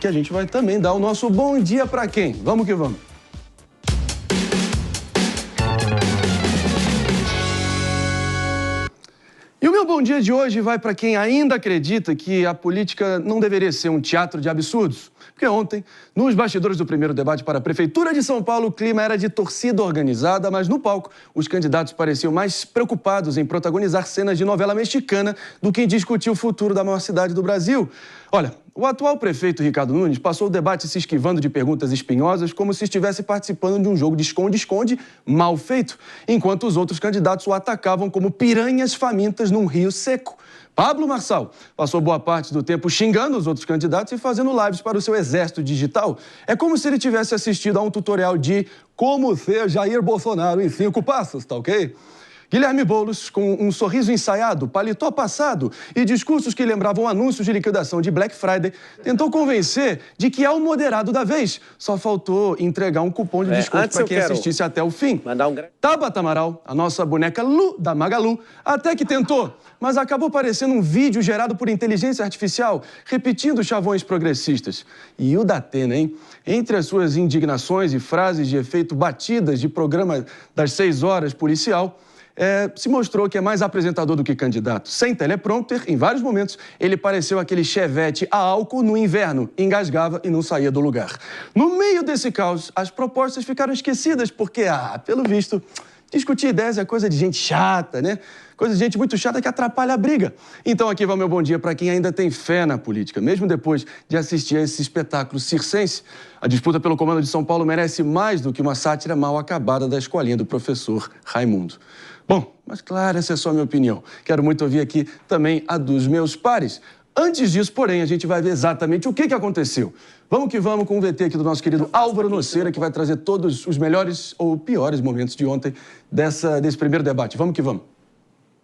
que a gente vai também dar o nosso bom dia para quem? Vamos que vamos. E o meu bom dia de hoje vai para quem ainda acredita que a política não deveria ser um teatro de absurdos. Porque ontem, nos bastidores do primeiro debate para a Prefeitura de São Paulo, o clima era de torcida organizada, mas no palco, os candidatos pareciam mais preocupados em protagonizar cenas de novela mexicana do que em discutir o futuro da maior cidade do Brasil. Olha, o atual prefeito Ricardo Nunes passou o debate se esquivando de perguntas espinhosas como se estivesse participando de um jogo de esconde-esconde mal feito, enquanto os outros candidatos o atacavam como piranhas famintas num rio seco. Pablo Marçal passou boa parte do tempo xingando os outros candidatos e fazendo lives para o seu exército digital. É como se ele tivesse assistido a um tutorial de como ser Jair Bolsonaro em 5 passos, tá ok? Guilherme Boulos, com um sorriso ensaiado, paletó passado e discursos que lembravam anúncios de liquidação de Black Friday, tentou convencer de que é o moderado da vez. Só faltou entregar um cupom de desconto para quem assistisse até o fim. Tabata Amaral, a nossa boneca Lu da Magalu, até que tentou, mas acabou parecendo um vídeo gerado por inteligência artificial, repetindo chavões progressistas. E o Datena, hein? Entre as suas indignações e frases de efeito batidas de programa das 6 horas policial, se mostrou que é mais apresentador do que candidato. Sem teleprompter, em vários momentos, ele pareceu aquele chevette a álcool no inverno, engasgava e não saía do lugar. No meio desse caos, as propostas ficaram esquecidas porque, pelo visto, discutir ideias é coisa de gente chata, né? Coisa de gente muito chata que atrapalha a briga. Então aqui vai o meu bom dia para quem ainda tem fé na política, mesmo depois de assistir a esse espetáculo circense. A disputa pelo comando de São Paulo merece mais do que uma sátira mal acabada da escolinha do professor Raimundo. Bom, mas claro, essa é só a minha opinião. Quero muito ouvir aqui também a dos meus pares. Antes disso, porém, a gente vai ver exatamente o que aconteceu. Vamos que vamos com o VT aqui do nosso querido Álvaro Noceira, que vai trazer todos os melhores ou piores momentos de ontem desse primeiro debate. Vamos que vamos.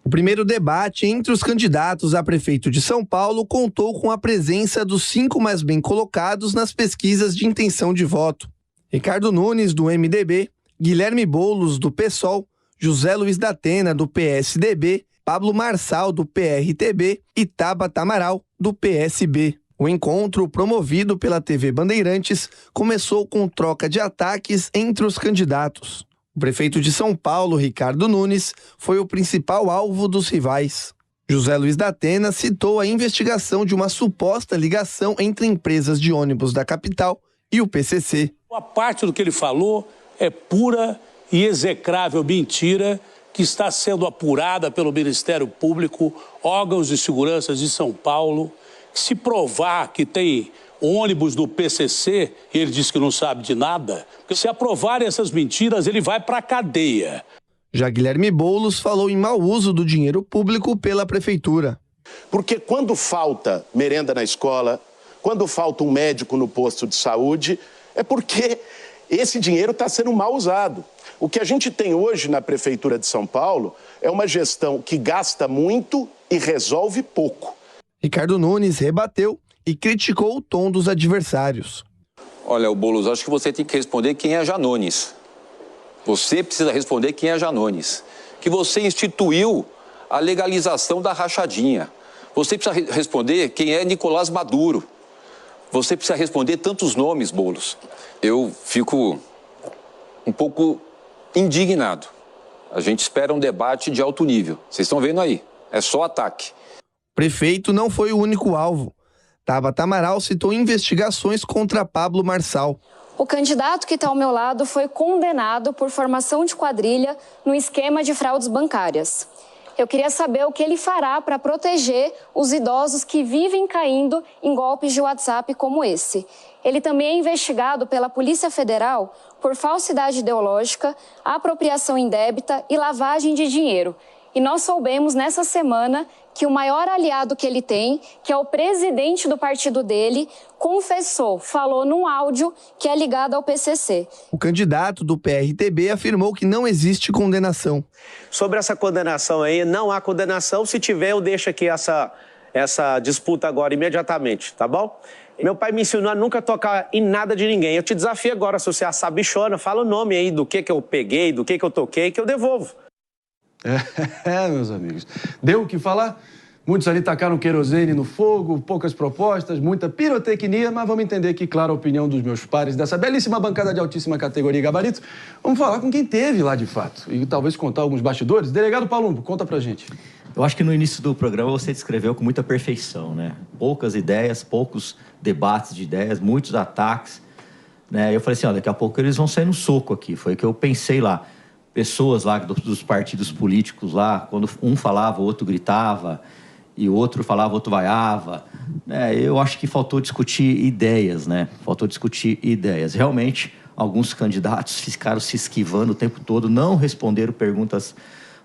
O primeiro debate entre os candidatos a prefeito de São Paulo contou com a presença dos 5 mais bem colocados nas pesquisas de intenção de voto. Ricardo Nunes, do MDB, Guilherme Boulos, do PSOL, José Luiz Datena, do PSDB, Pablo Marçal, do PRTB e Tabata Amaral, do PSB. O encontro, promovido pela TV Bandeirantes, começou com troca de ataques entre os candidatos. O prefeito de São Paulo, Ricardo Nunes, foi o principal alvo dos rivais. José Luiz Datena citou a investigação de uma suposta ligação entre empresas de ônibus da capital e o PCC. A parte do que ele falou é pura e execrável mentira que está sendo apurada pelo Ministério Público, órgãos de segurança de São Paulo. Se provar que tem ônibus do PCC, ele diz que não sabe de nada, porque se aprovarem essas mentiras, ele vai para a cadeia. Já Guilherme Boulos falou em mau uso do dinheiro público pela prefeitura. Porque quando falta merenda na escola, quando falta um médico no posto de saúde, é porque esse dinheiro está sendo mal usado. O que a gente tem hoje na Prefeitura de São Paulo é uma gestão que gasta muito e resolve pouco. Ricardo Nunes rebateu e criticou o tom dos adversários. Olha, Boulos, acho que você tem que responder quem é Janones. Você precisa responder quem é Janones. Que você instituiu a legalização da rachadinha. Você precisa responder quem é Nicolás Maduro. Você precisa responder tantos nomes, Boulos. Eu fico um pouco indignado. A gente espera um debate de alto nível. Vocês estão vendo aí, é só ataque. O prefeito não foi o único alvo. Tabata Amaral citou investigações contra Pablo Marçal. O candidato que está ao meu lado foi condenado por formação de quadrilha no esquema de fraudes bancárias. Eu queria saber o que ele fará para proteger os idosos que vivem caindo em golpes de WhatsApp como esse. Ele também é investigado pela Polícia Federal por falsidade ideológica, apropriação indébita e lavagem de dinheiro. E nós soubemos nessa semana que o maior aliado que ele tem, que é o presidente do partido dele, confessou, falou num áudio que é ligado ao PCC. O candidato do PRTB afirmou que não existe condenação. Sobre essa condenação aí, não há condenação. Se tiver, eu deixo aqui essa disputa agora imediatamente, tá bom? Meu pai me ensinou a nunca tocar em nada de ninguém. Eu te desafio agora, se você é sabichona, fala o nome aí do que eu peguei, do que eu toquei, que eu devolvo. Meus amigos. Deu o que falar? Muitos ali tacaram querosene no fogo, poucas propostas, muita pirotecnia, mas vamos entender aqui, claro, a opinião dos meus pares dessa belíssima bancada de altíssima categoria e gabarito. Vamos falar com quem teve lá de fato e talvez contar alguns bastidores. Delegado Palumbo, conta pra gente. Eu acho que no início do programa você descreveu com muita perfeição, né? Poucas ideias, poucos debates de ideias, muitos ataques, né? Eu falei assim, ó, daqui a pouco eles vão sair no soco aqui. Foi o que eu pensei lá. Pessoas lá dos partidos políticos lá, quando um falava, o outro gritava, e o outro falava, o outro vaiava. Eu acho que faltou discutir ideias, né? Faltou discutir ideias. Realmente, alguns candidatos ficaram se esquivando o tempo todo, não responderam perguntas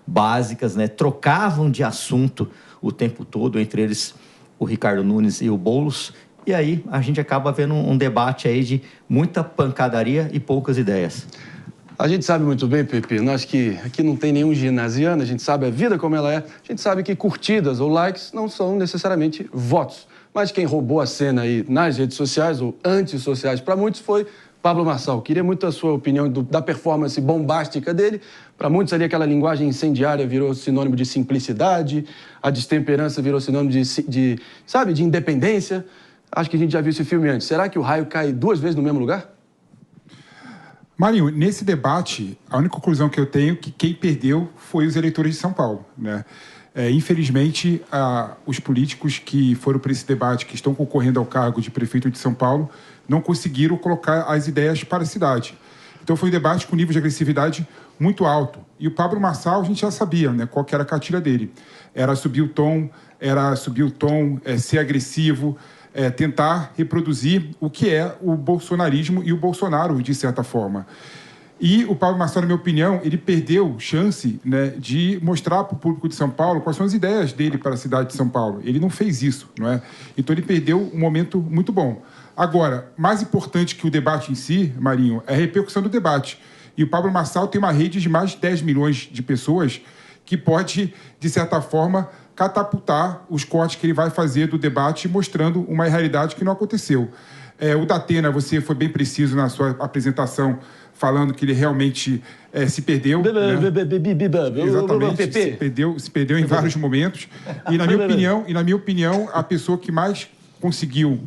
básicas, né? Trocavam de assunto o tempo todo, entre eles o Ricardo Nunes e o Boulos. E aí a gente acaba vendo um debate aí de muita pancadaria e poucas ideias. A gente sabe muito bem, Pepe, nós que aqui não tem nenhum ginasiano, a gente sabe a vida como ela é, a gente sabe que curtidas ou likes não são necessariamente votos. Mas quem roubou a cena aí nas redes sociais ou antissociais para muitos foi Pablo Marçal. Queria muito a sua opinião da performance bombástica dele. Para muitos ali aquela linguagem incendiária virou sinônimo de simplicidade, a destemperança virou sinônimo de independência. Acho que a gente já viu esse filme antes. Será que o raio cai 2 vezes no mesmo lugar? Marinho, nesse debate, a única conclusão que eu tenho é que quem perdeu foi os eleitores de São Paulo, né? Infelizmente, os políticos que foram para esse debate, que estão concorrendo ao cargo de prefeito de São Paulo, não conseguiram colocar as ideias para a cidade. Então foi um debate com nível de agressividade muito alto. E o Pablo Marçal, a gente já sabia, né, qual que era a cartilha dele. Era subir o tom, ser agressivo, tentar reproduzir o que é o bolsonarismo e o Bolsonaro, de certa forma. E o Pablo Marçal, na minha opinião, ele perdeu chance, né, de mostrar para o público de São Paulo quais são as ideias dele para a cidade de São Paulo. Ele não fez isso, não é? Então ele perdeu um momento muito bom. Agora, mais importante que o debate em si, Marinho, é a repercussão do debate. E o Pablo Marçal tem uma rede de mais de 10 milhões de pessoas que pode, de certa forma, catapultar os cortes que ele vai fazer do debate, mostrando uma realidade que não aconteceu. O Datena, você foi bem preciso na sua apresentação, falando que ele realmente se perdeu. Exatamente, se perdeu em vários momentos. E, na minha opinião, a pessoa que mais conseguiu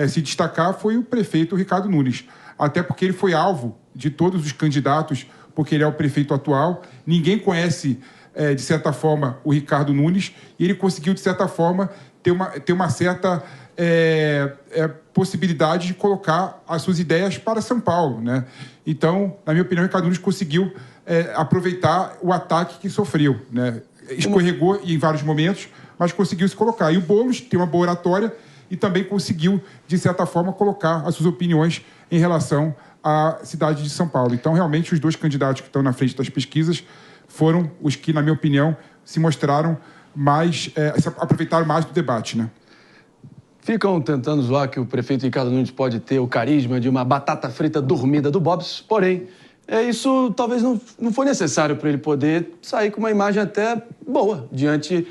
se destacar foi o prefeito Ricardo Nunes. Até porque ele foi alvo de todos os candidatos, porque ele é o prefeito atual. Ninguém conhece, de certa forma, o Ricardo Nunes, e ele conseguiu, de certa forma, ter uma certa possibilidade de colocar as suas ideias para São Paulo, né? Então, na minha opinião, o Ricardo Nunes conseguiu aproveitar o ataque que sofreu, né? Escorregou em vários momentos, mas conseguiu se colocar. E o Boulos tem uma boa oratória e também conseguiu, de certa forma, colocar as suas opiniões em relação à cidade de São Paulo. Então, realmente, os 2 candidatos que estão na frente das pesquisas foram os que, na minha opinião, se mostraram mais, aproveitaram mais do debate, né? Ficam tentando zoar que o prefeito Ricardo Nunes pode ter o carisma de uma batata frita dormida do Bob's, porém, isso talvez não foi necessário para ele poder sair com uma imagem até boa diante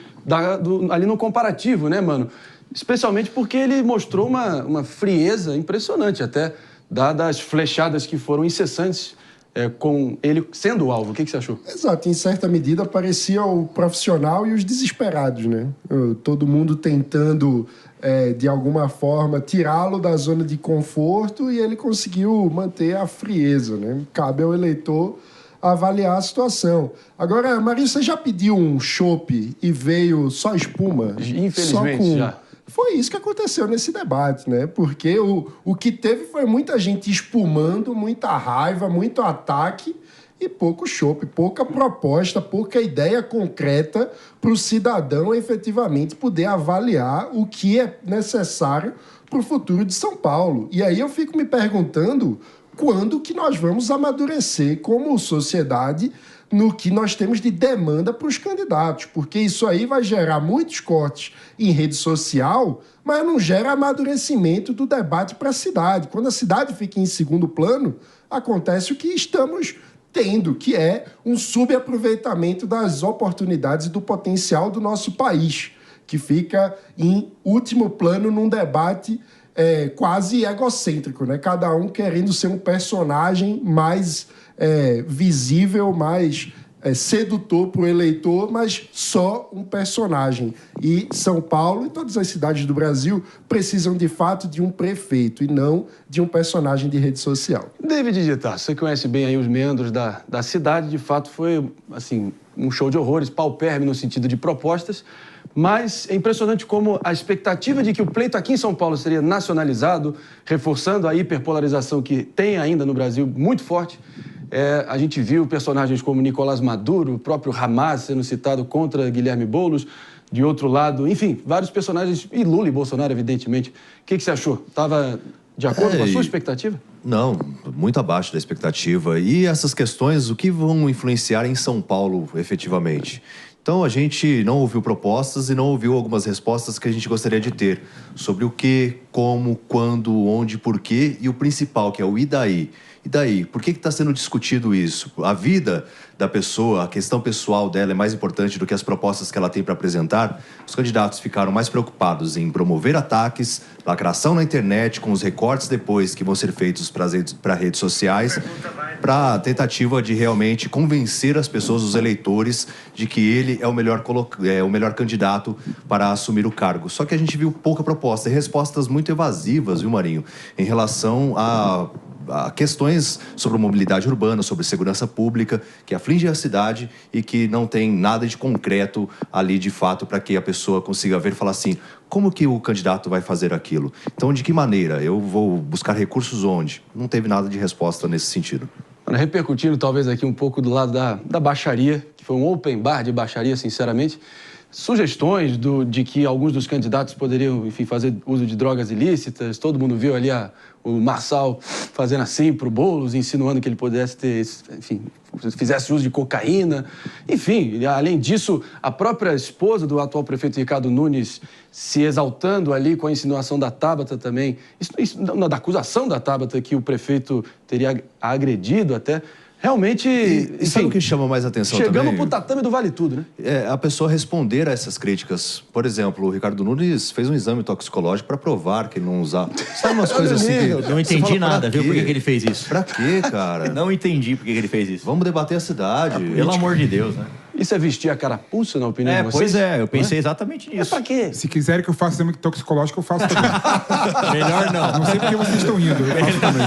ali no comparativo, né, mano? Especialmente porque ele mostrou uma frieza impressionante até, dadas as flechadas que foram incessantes com ele sendo o alvo. O que você achou? Exato, em certa medida parecia o profissional e os desesperados, né? Todo mundo tentando, de alguma forma, tirá-lo da zona de conforto, e ele conseguiu manter a frieza, né? Cabe ao eleitor avaliar a situação. Agora, Maria, você já pediu um chopp e veio só espuma? Infelizmente, já. Foi isso que aconteceu nesse debate, né? Porque o que teve foi muita gente espumando, muita raiva, muito ataque e pouco chopp, pouca proposta, pouca ideia concreta para o cidadão efetivamente poder avaliar o que é necessário para o futuro de São Paulo. E aí eu fico me perguntando quando que nós vamos amadurecer como sociedade no que nós temos de demanda para os candidatos, porque isso aí vai gerar muitos cortes em rede social, mas não gera amadurecimento do debate para a cidade. Quando a cidade fica em segundo plano, acontece o que estamos tendo, que é um subaproveitamento das oportunidades e do potencial do nosso país, que fica em último plano num debate quase egocêntrico, né? Cada um querendo ser um personagem mais visível, mais sedutor para o eleitor, mas só um personagem. E São Paulo e todas as cidades do Brasil precisam, de fato, de um prefeito e não de um personagem de rede social. David de Tarso, você conhece bem aí os meandros da cidade. De fato, foi assim, um show de horrores, paupérrimo no sentido de propostas. Mas é impressionante como a expectativa de que o pleito aqui em São Paulo seria nacionalizado, reforçando a hiperpolarização que tem ainda no Brasil muito forte. A gente viu personagens como Nicolás Maduro, o próprio Hamas sendo citado contra Guilherme Boulos, de outro lado, enfim, vários personagens, e Lula e Bolsonaro, evidentemente. O que você achou? Estava de acordo com a sua expectativa? Não, muito abaixo da expectativa. E essas questões, o que vão influenciar em São Paulo, efetivamente? Então, a gente não ouviu propostas e não ouviu algumas respostas que a gente gostaria de ter sobre o que, como, quando, onde, porquê e o principal, que é o e daí? E daí? Por que está sendo discutido isso? A vida da pessoa, a questão pessoal dela é mais importante do que as propostas que ela tem para apresentar? Os candidatos ficaram mais preocupados em promover ataques, lacração na internet, com os recortes depois que vão ser feitos para redes sociais, para a tentativa de realmente convencer as pessoas, os eleitores, de que ele é o melhor candidato para assumir o cargo. Só que a gente viu pouca proposta e respostas muito evasivas, viu, Marinho, em relação a questões sobre mobilidade urbana, sobre segurança pública, que aflige a cidade e que não tem nada de concreto ali, de fato, para que a pessoa consiga ver e falar assim, como que o candidato vai fazer aquilo? Então, de que maneira? Eu vou buscar recursos onde? Não teve nada de resposta nesse sentido. Repercutindo, talvez, aqui um pouco do lado da baixaria, que foi um open bar de baixaria, sinceramente, sugestões de que alguns dos candidatos poderiam, enfim, fazer uso de drogas ilícitas. Todo mundo viu ali o Marçal fazendo assim pro Boulos, insinuando que ele pudesse ter, enfim, fizesse uso de cocaína. Enfim, além disso, a própria esposa do atual prefeito Ricardo Nunes se exaltando ali com a insinuação da Tabata também, da acusação da Tabata que o prefeito teria agredido até. Realmente, e sabe o que chama mais atenção também? Chegamos pro tatame do Vale Tudo, né? A pessoa responder a essas críticas. Por exemplo, o Ricardo Nunes fez um exame toxicológico para provar que ele não usava. Sabe umas coisas assim? Eu não entendi nada, viu? Por que ele fez isso? Pra quê, cara? Não entendi por que ele fez isso. Vamos debater a cidade. Pelo amor de Deus, né? Isso é vestir a carapuça, na opinião de vocês? Pois é, eu pensei exatamente nisso. Mas pra quê? Se quiserem que eu faça exame toxicológico, eu faço também. Melhor não. Não sei porque vocês estão indo, eu faço também.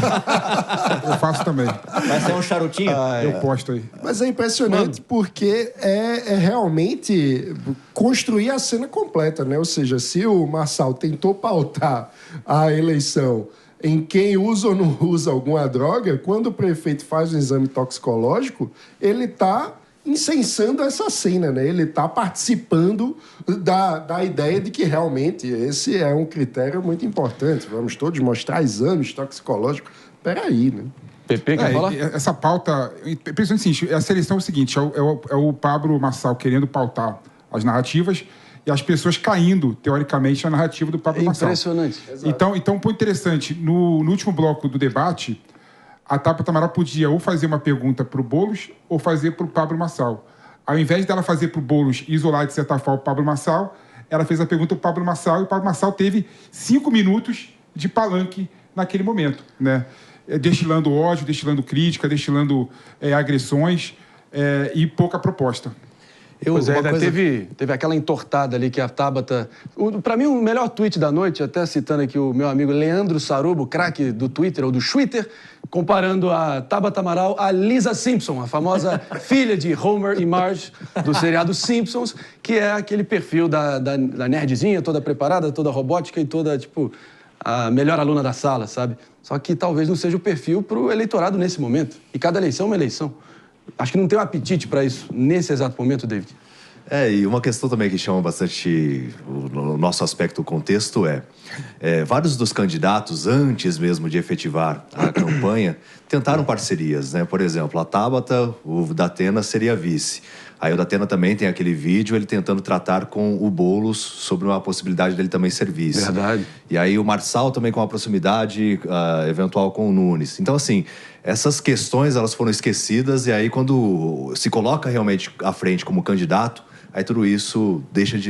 Eu faço também. Vai ser um charutinho? Eu posto aí. Mas é impressionante porque é realmente construir a cena completa, né? Ou seja, se o Marçal tentou pautar a eleição em quem usa ou não usa alguma droga, quando o prefeito faz um exame toxicológico, ele está incensando essa cena, né? Ele está participando da ideia de que realmente esse é um critério muito importante. Vamos todos mostrar exames toxicológicos. Peraí, né? Pepe, quer falar? Essa pauta... Pensando assim, a seleção é o seguinte, é o Pablo Marçal querendo pautar as narrativas e as pessoas caindo, teoricamente, na narrativa do Pablo Marçal. Impressionante. Então, um ponto interessante, no último bloco do debate, a Tabata Amaral podia ou fazer uma pergunta para o Boulos ou fazer para o Pablo Marçal. Ao invés dela fazer para o Boulos e isolar, de certa forma, o Pablo Marçal, ela fez a pergunta para o Pablo Marçal e o Pablo Marçal teve 5 minutos de palanque naquele momento, né? Destilando ódio, destilando crítica, destilando agressões e pouca proposta. Teve aquela entortada ali que a Tabata... Para mim, o melhor tweet da noite, até citando aqui o meu amigo Leandro Sarubo, craque do Twitter ou do Twitter, comparando a Tabata Amaral a Lisa Simpson, a famosa filha de Homer e Marge do seriado Simpsons, que é aquele perfil da nerdzinha, toda preparada, toda robótica e toda, tipo, a melhor aluna da sala, sabe? Só que talvez não seja o perfil para o eleitorado nesse momento. E cada eleição é uma eleição. Acho que não tem um apetite para isso nesse exato momento, David. E uma questão também que chama bastante o nosso aspecto, o contexto vários dos candidatos, antes mesmo de efetivar a campanha, tentaram parcerias, né? Por exemplo, a Tabata, o Datena seria vice. Aí o Datena também tem aquele vídeo, ele tentando tratar com o Boulos sobre uma possibilidade dele também ser vice. Verdade. E aí o Marçal também com uma proximidade eventual com o Nunes. Então, assim, essas questões elas foram esquecidas e aí quando se coloca realmente à frente como candidato, aí tudo isso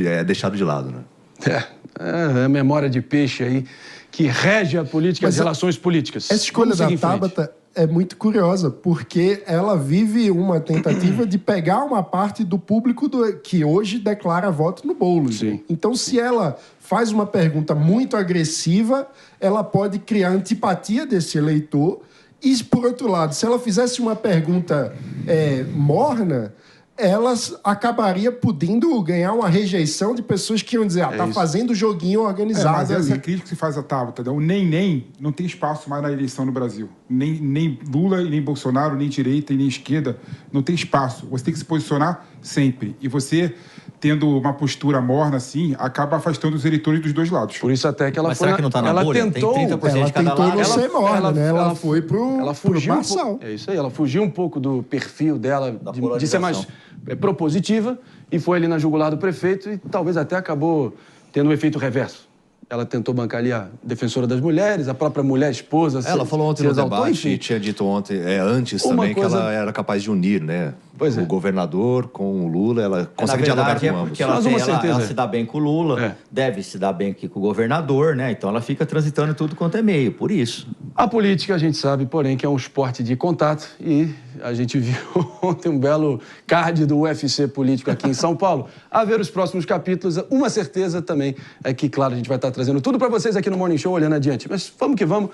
é deixado de lado, né? É a memória de peixe aí que rege a política e as relações políticas. Essa escolha da Tabata é muito curiosa, porque ela vive uma tentativa de pegar uma parte do público que hoje declara voto no Boulos. Então, se ela faz uma pergunta muito agressiva, ela pode criar antipatia desse eleitor. E, por outro lado, se ela fizesse uma pergunta morna, ela acabaria podendo ganhar uma rejeição de pessoas que iam dizer, tá fazendo joguinho organizado mas ali. essa crítica que se faz à Tabata, o nem não tem espaço mais na eleição no Brasil. Nem Lula, nem Bolsonaro, nem direita e nem esquerda, não tem espaço. Você tem que se posicionar sempre. E você, tendo uma postura morna assim, acaba afastando os eleitores dos dois lados. Por isso até que ela Mas será que não tá na bolha? Tentou, Tem 30% de cada tentou lado. não ser morna, né? Ela foi pro Marçal. É isso aí, ela fugiu um pouco do perfil dela de ser mais propositiva e foi ali na jugular do prefeito e talvez até acabou tendo um efeito reverso. Ela tentou bancar ali a defensora das mulheres, a própria mulher esposa. Ela falou ontem no debate e tinha dito antes também que ela era capaz de unir, né? O governador com o Lula, ela consegue dialogar com ambos. Porque ela se dá bem com o Lula, deve se dar bem aqui com o governador, né? Então ela fica transitando tudo quanto é meio, por isso. A política, a gente sabe, porém, que é um esporte de contato e a gente viu ontem um belo card do UFC político aqui em São Paulo. A ver os próximos capítulos, uma certeza também é que, claro, a gente vai estar trazendo tudo para vocês aqui no Morning Show, olhando adiante. Mas vamos que vamos.